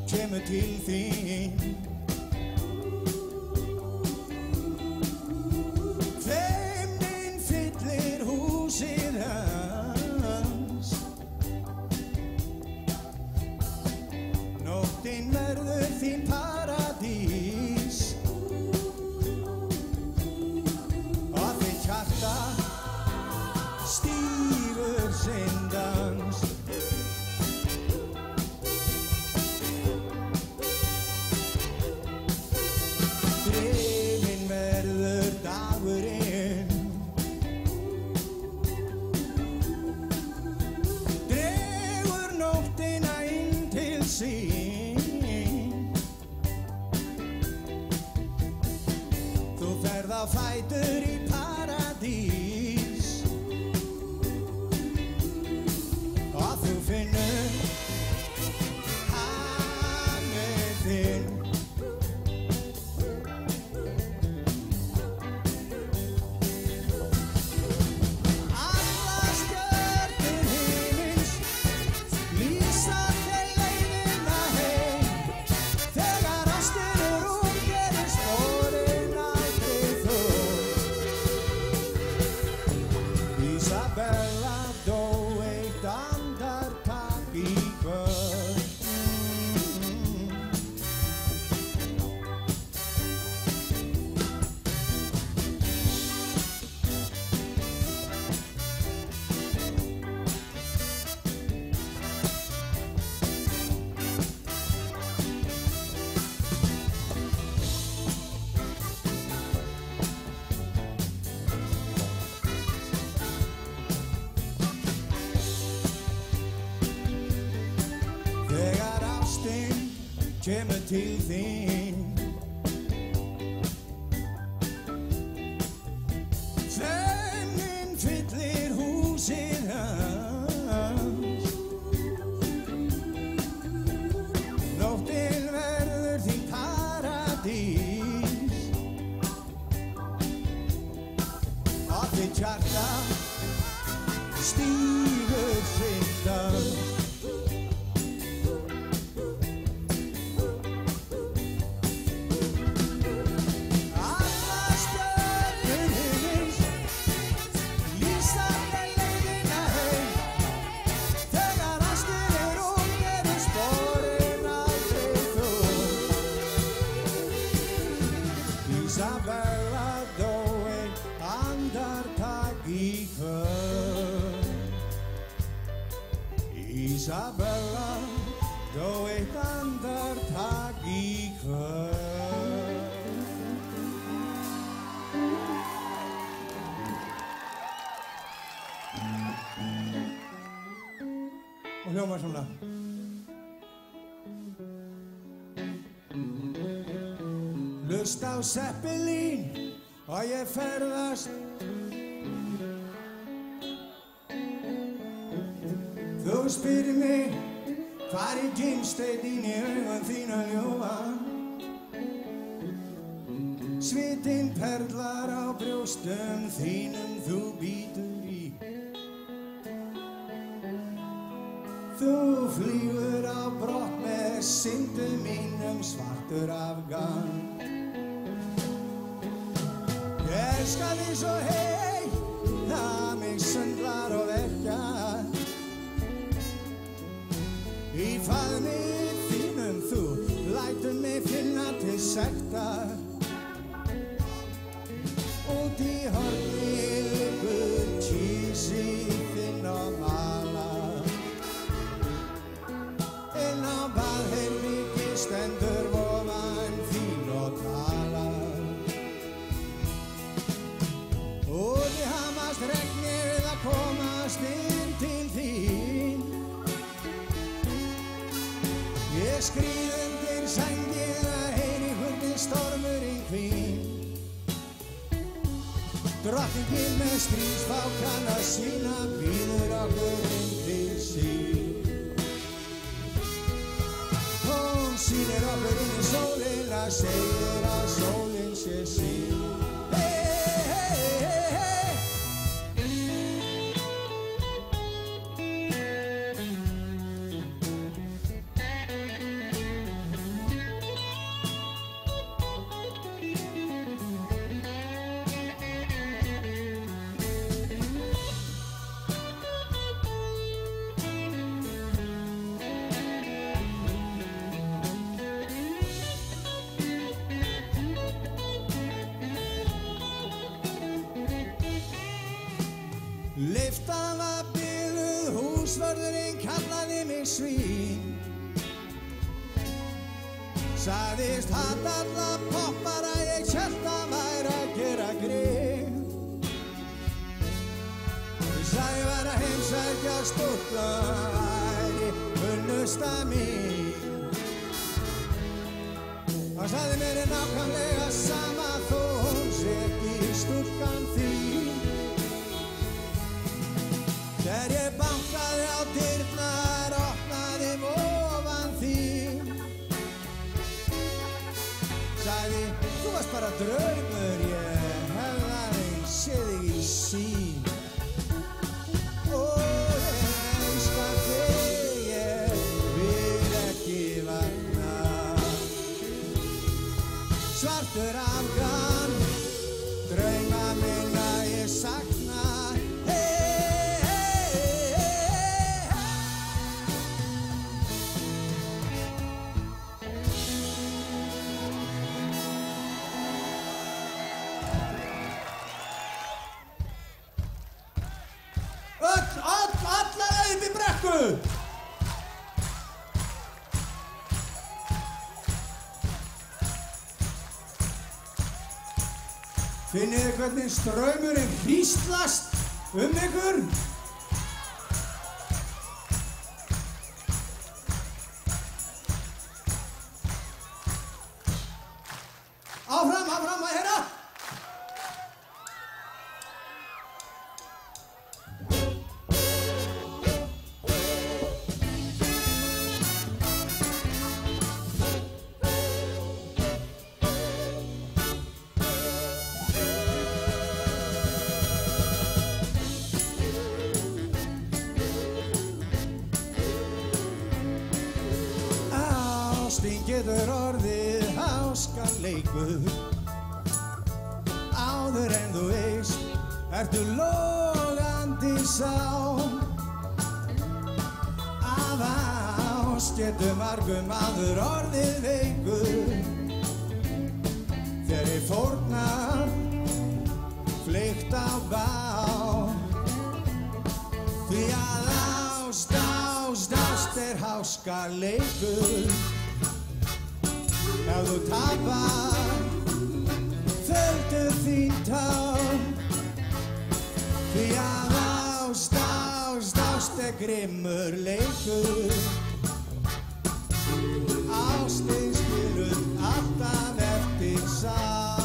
kemur til þín. Feimnin fyllir húsið hans, nóttin verður þín paradís og þitt hjarta stígur sinn dans. Drifinn verður dagurinn, dregur nóttina inn til sín. Þú ferð á fætur í paradís og þú finnur hann er þinn. Allar stjörnur himins lýsa þér leiðina heim. Þegar ástin er ung gerir sporin aldrei þung. Isabella dó eitt andartak í kvöld. Þegar ástin kemur til þín, feimnin fyllir húsið hans, nóttin verður þín paradís og þitt hjarta stígur sinn dans. Allar stjörnur himins lýsa þér leiðina heim. Þegar ástin er ung gerir sporin aldrei þung. Isabella dó eitt andartak í kvöld. Isabella dó eitt andartak í kvöld. Og hljómar svona. Hlust á Zeppelin og ég ferðast. Þú spyrir mig hvar er gimsteinninn í augum þínu ljúfa. Svitinn perlar á brjóstum þínum þú bítur í. Þú flýgur á brott með syndum mínum svartur afgan. Ég elska þig svo heitt, það mig sundlar og verkjar. Í faðmi þínum þú lætur mig finna til sektar. Út í horni liggur kísi þinn og malar. Inn á baðherbergi stendur vofan þín og talar. Út í hamast regnið að komast inn til þín. Ég skríð undir sængið að heyri hvernig stormurinn hvín. Drottningin með stríðsfálkana sína býður okkur inn til sín. Hún sýnir okkur inn í sólina, segir að sólin sé sín. Lyftan var biluð, húsvörðurinn kallaði mig svín. Sagðist hata alla poppara, ég hélt að væri að gera grín. Sagði ég væri að heimsækja stúlku, væri unnusta mín. Hann sagði mér nákvæmlega sama þó hún sé ekki stúlkan þín. Þegar ég bankaði á dyrnar, opnaði ofan þín. Sagði, þú varst bara draumur, ég hefði aðeins séð þig í sín. Og ég elska þig, ég vil ekki vakna. Svartur afgan, drauma minna ég sakna. Alla upp í brekku! Finnið þið hvernig straumurinn hríslast ykkur? Áfram að heyra! Ástin getur orðið háskaleikur. Áður en þú veist, ertu logandi sál. Af ást getur margur maður orðið veikur. Þegar ég fórnar, fleygt á bál. Því að ást er háskaleikur. Ef þú tapar, földu þín tár. Því að ást er grimmur leikur. Ástin skilur alltaf eftir sár.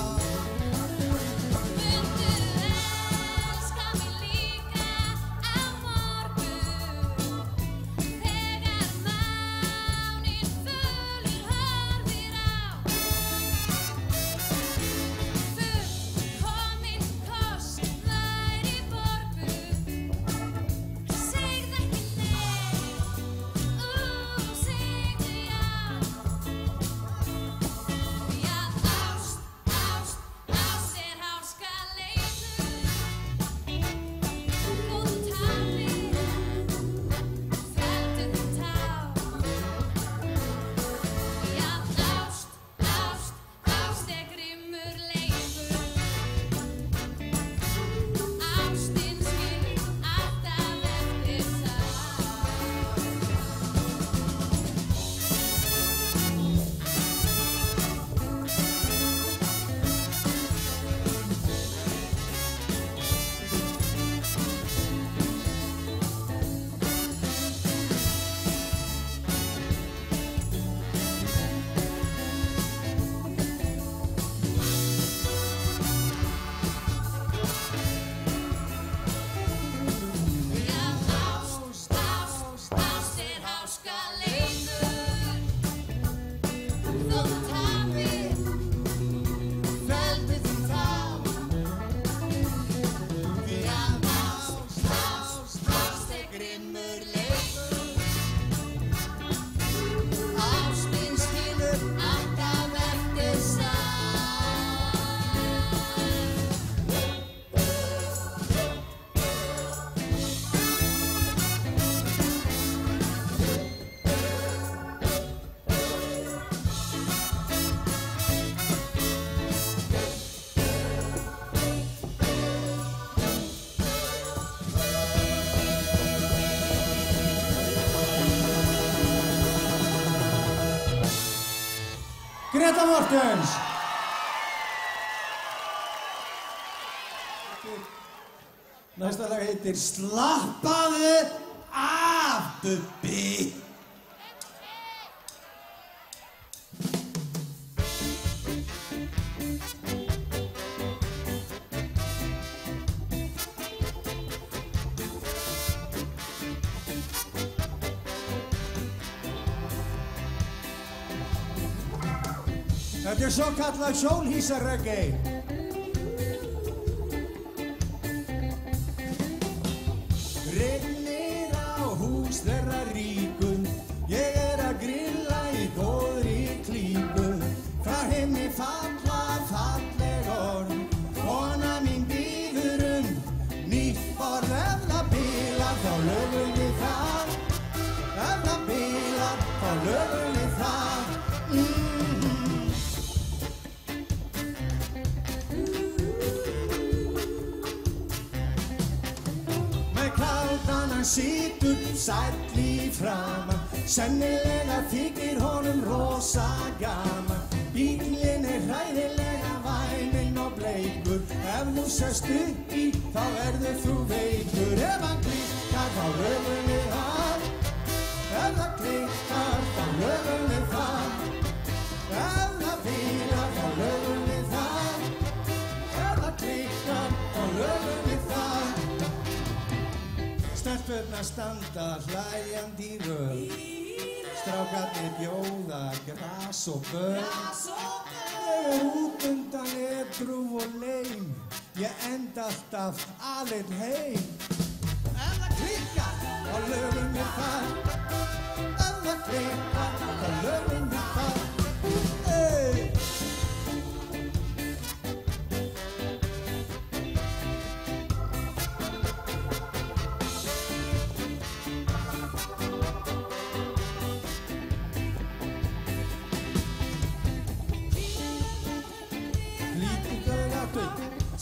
Þetta Mortens. Næsta lag heitir Slappaðu af, Bubbi. Þetta svo kallað sólhýsarreggae. Rignir á hús þeirra ríku, ég að grilla í góðri klíku. Frá himni falla falleg orð, kona mín bíður nýtt borð. Ef það bilar þá lögum við það, ef það bilar þá lögum við það. Hann situr sæll í framan, sennilega þykir honum rosa gaman. Bíllinn hræðilega væminn og bleikur, ef þú sest upp í þá verður þú veikur. Ef hann klikkar þá lögum við það, ef það klikkar þá lögum við það. Ef það bilar þá lögum við það, ef það klikkar þá lögum við það. Stelpurnar standa hlæjandi í röð, strákarnir bjóða gras og börn. Ég út undan edrú og leim, ég enda alltaf aleinn heim. Ef það klikkar, þá lögum við það, ef það klikkar, þá lögum við það.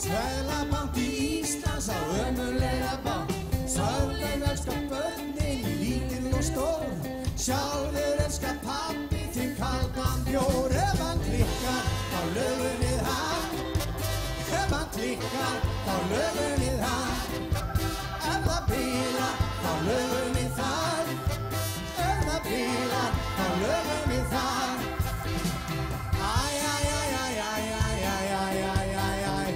Seðlabanki Íslands á ömurlega bátt. Sörlaug elskar börnin, lítil og stór. Sjálfur elskar pabbi þinn kaldan bjór. Ef hann klikkar, þá lögum við hann. Ef hann klikkar, þá lögum við hann. Ef það bilar, þá lögum við það. Ef það bilar, þá lögum við það. Æ, æ, æ, æ, æ, æ, æ, æ, æ, æ, æ.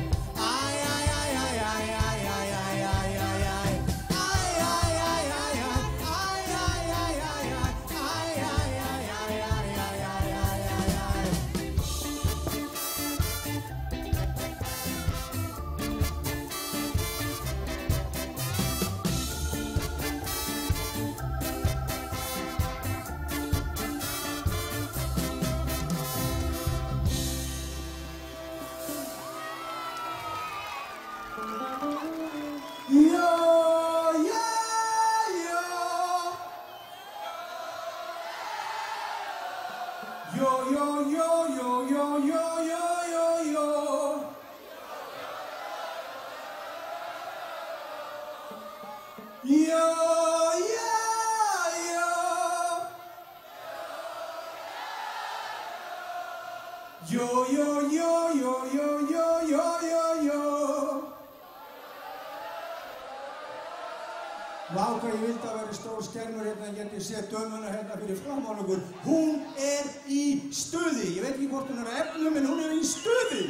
Vá, hvað ég vildi að vera stór skærmur hérna, en ég sé dömuna hérna fyrir framan okkur. Hún í stuði. Ég veit ekki hvort hún á efnum, en hún í stuði.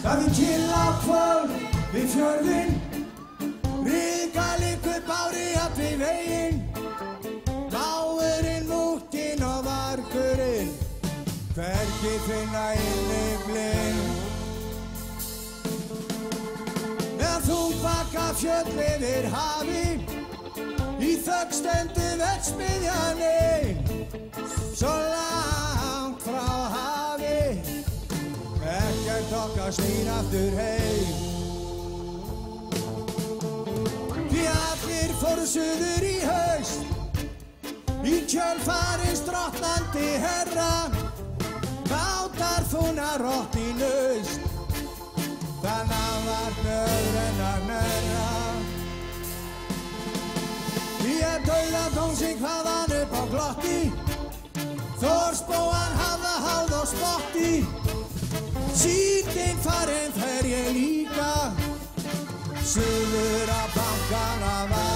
Það kyrr á kvöld við fjörðinn, ryðga liggur bári að við veginn, máurinn, múkinn og vargurinn, hvergi finna innyflin. Með þungbaka fjöll yfir hafi, í þögn stendur verksmiðjan ein, svo langt frá hafi, ekkert okkar snýr aftur heim. Því allir fóru suður í haust, í kjölfarins drottnandi herra, bátar fúnar rótt í naust, þannig var nöðrennar nærra. Því dauðadómsinn hvaðan upp á glotti, Þórsbóan hafða háð og spotti, síldin farin fer ég líka, suður á bankana var.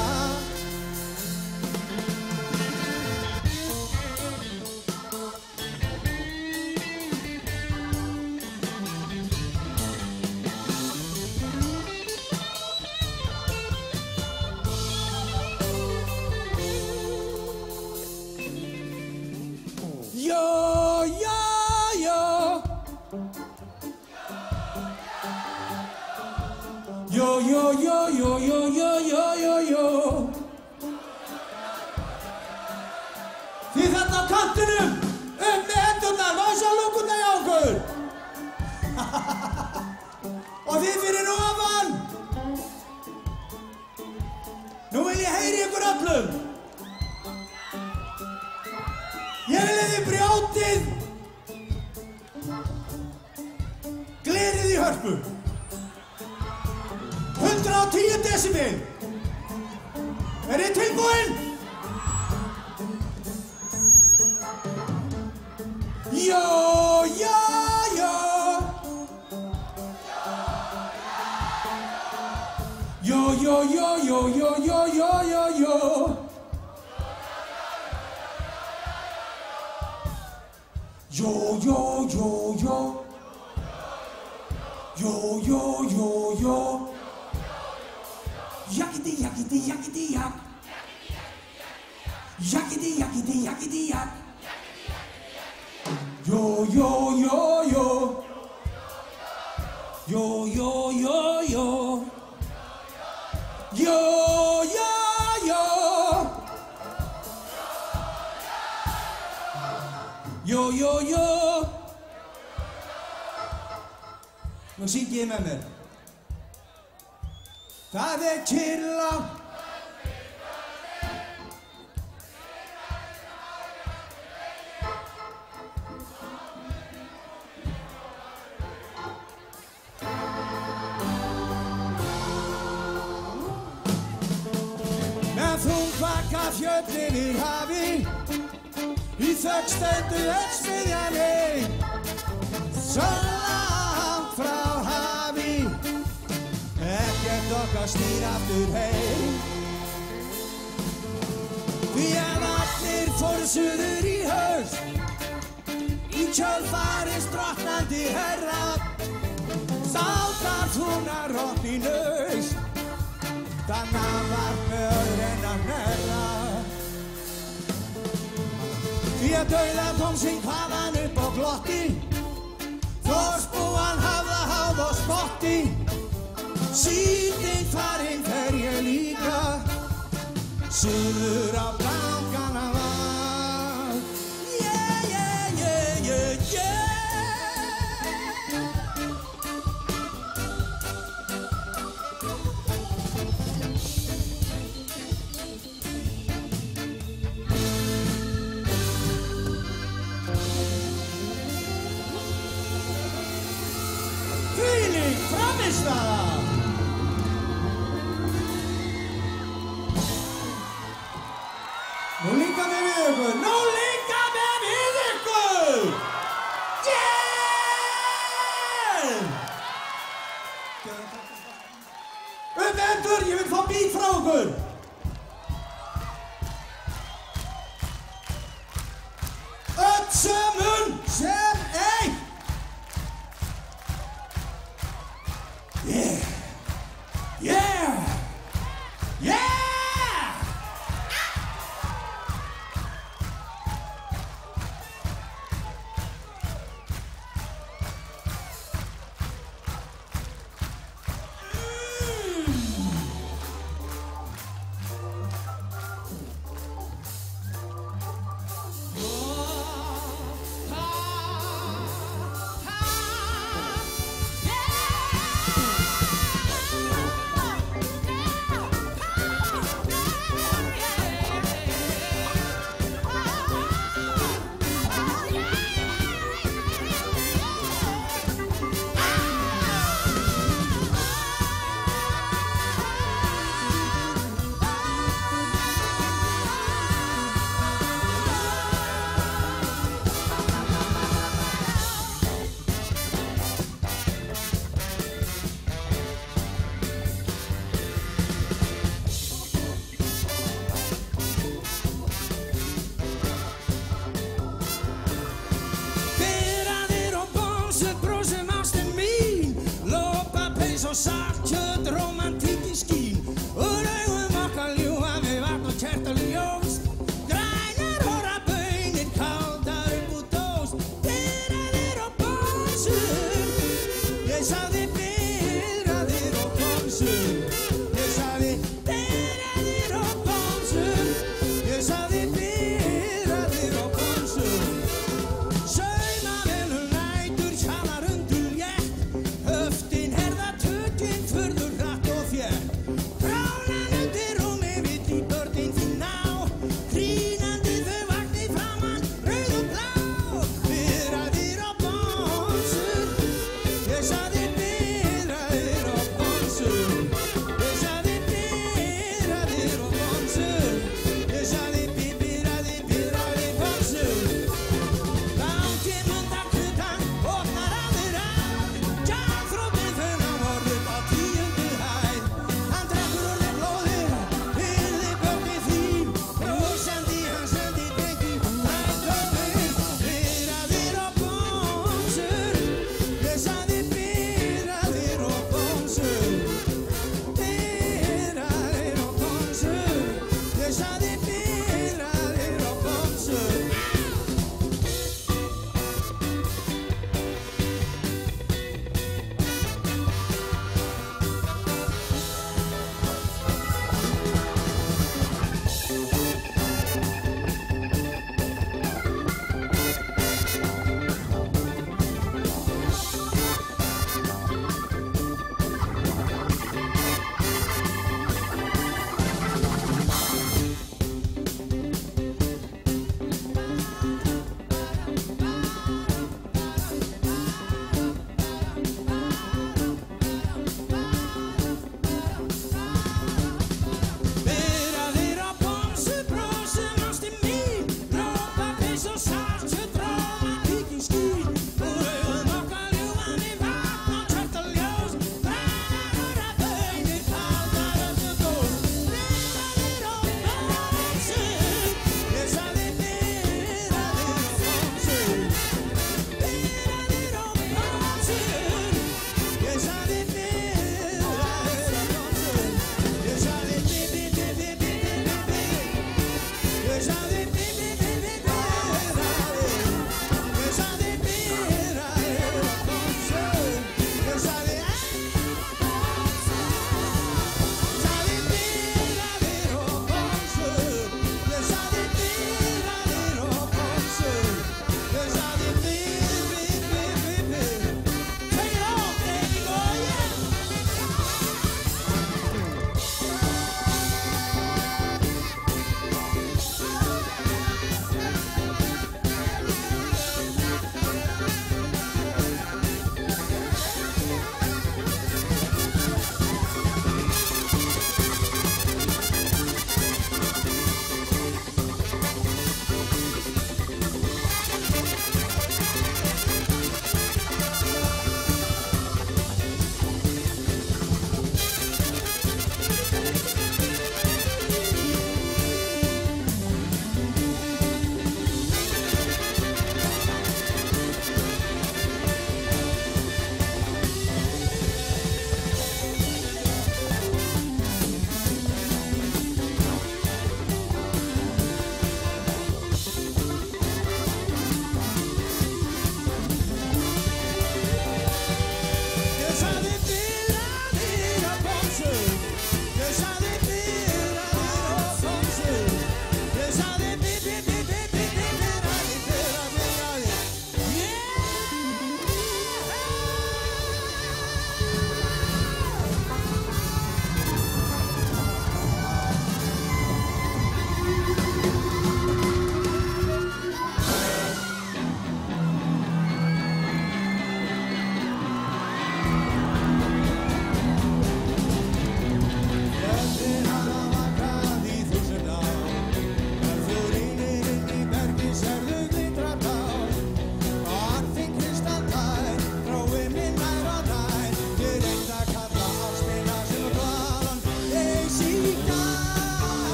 Þið þarna á kantinum, með hendurnar, vása lúkurnar hjá okkur. Og þið fyrir ofan. Nú vil ég heyri ykkur öllum. Ég vil að þið brjótið glerið í hörpu. 110 decibel. Þið tilbúin? Jó, já, já. Jó, jó, jó, jó, jó, jó, jó, jó, jó. Jó, jó, jó, jó. Jó, jó, jó, jó. Yakety, yakety, yakety, yak. Yakety, yakety, yakety, yak. Yo, yo, yo, yo. Yo, yo, yo, yo. Yo, yo, yo. Yo, yo, yo. Nú syngi ég með mér. Það kyrr á með þungbaka fjöll yfir hafi, í þögn stendur verksmiðjan ein, svo langt frá hafi, ekkert okkar snýr aftur heim. Því að allir fóru suður í haust, í kjölfarins drottnandi herra, sátar fúnar rótt í naust, þannig var nöðrennar nærra. Því að dauðadómsinn hvaðan upp á glotti, Þórsbóan hafða háð og spotti, síldin farin fer ég líka, suður á bankana var. Yeah, yeah, yeah, yeah, yeah. Þvílík frammistaða! Nú líka með við ykkur! Nú líka með við ykkur! Yeah! Hendur, ég vil fá beat frá ykkur! Öll sömun sem eitt!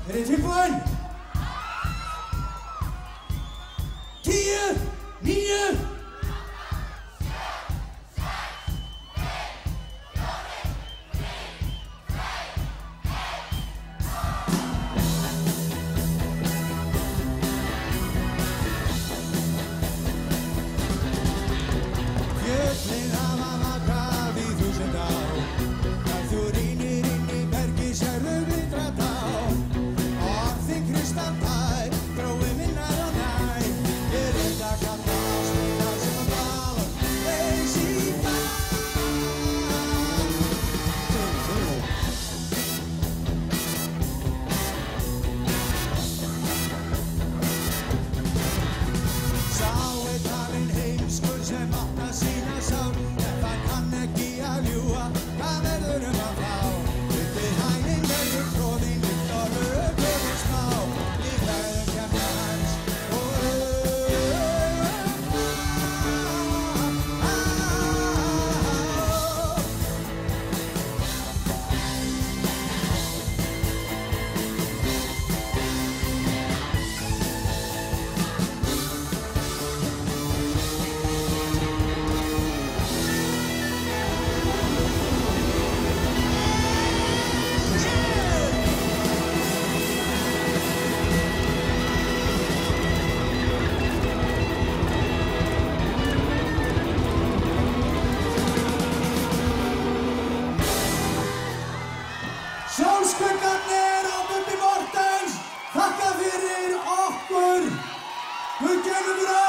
Er þið tilbúin? 10, 9 Fjöllin hafa vakað í 1000 ár. Ef þú rýnir inn í bergi sérðu vitratá. Orð þín kristalltær, gróið minnar og nær. Ég reynd að kalla ástíðar sem að báðar leys í bað. Sá talinn heimskur sem opna sína sál. Ef hann kann ekki að ljúga, hvað verður að fá? Undir hæginn verður troðinn líkt og rökum smá. Við ræðum kjarna hans og Sólskuggarnir á Bubbi Mortens þakka fyrir okkur. Guð geymi ykkur öll.